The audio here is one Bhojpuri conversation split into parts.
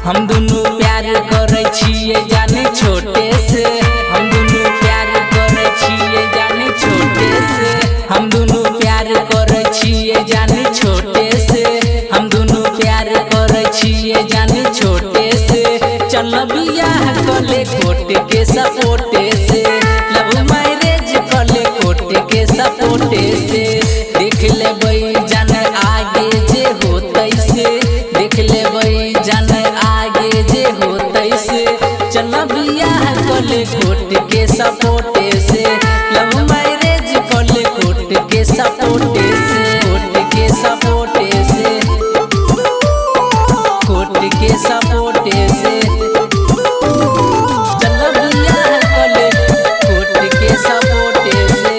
हम दुनू प्यार करे छिए जाने छोटे से, हम दुनू प्यार करे छिए जाने छोटे से, हम दुनू प्यार करे छिए जाने छोटे से, हम दुनू प्यार करे छिए जाने छोटे से। चल बियाह कले कोट के सपोर्टे से, लव मैरिज कले कोट के सपोर्टे से। देख लेबै जान आगे जे होतै से, देख लेबै जान आगे जे होतै से। चल बियाह कले कोट के सपोर्टे से, लव मैरिज कले कोट के सपोर्टे से, कोट के सपोर्टे से, कोट के सपोर्टे से। चल बियाह कले कोट के सपोर्टे से,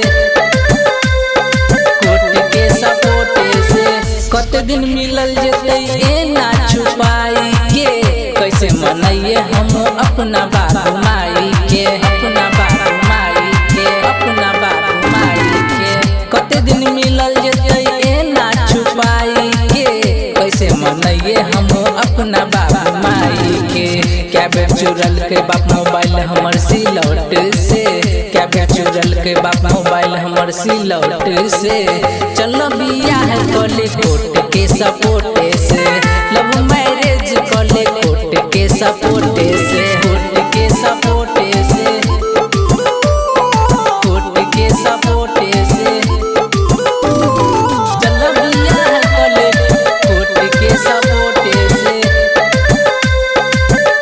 कोट के सपोर्टे से। कते दिन मिलल जेतै ए ना छुपाई के, कैसे मनइए हम अपना बाबू माई के, अपना बाबू माई के, अपना बाबू माई के। कते दिन मिलल जेतै ए ना छुपाई के, कैसे मनइए हम अपना बाबू माई के। क्या बेर चुरल के बाप मोबाइल हमर सिलौट से, क्या बेर चुरल के बाप मोबाइल हमर सिलौट से। चल बियाह कले कोट के सपोर्टे से, लव मैरिज कले कोट के सपोर्टे से, कोट के सपोर्टे से, कोट के सपोर्टे से। चल बियाह कले कोट के सपोर्टे से,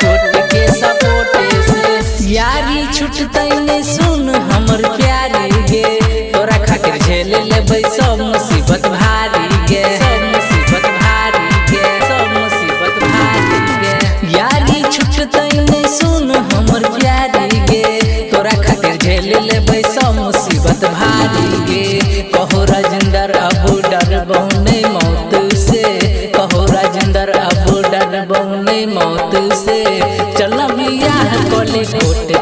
कोट के सपोर्टे से। यारी छुटतै ने सुन हमर प्यारी गे, तोरा खातिर झेल लेबै सब मुसीबत भारी गे, सब मुसीबत भारी गे, सब मुसीबत भारी गे। यारी छुटतै ने सुन हमर प्यारी गे, तोरा खातिर झेल लेबै सब मुसीबत भारी गे। कहो राजेंद्र अब डरबौ नै मौत से, कहो राजेंद्र अब डरबौ नै मौत से। चल बियाह कले कोट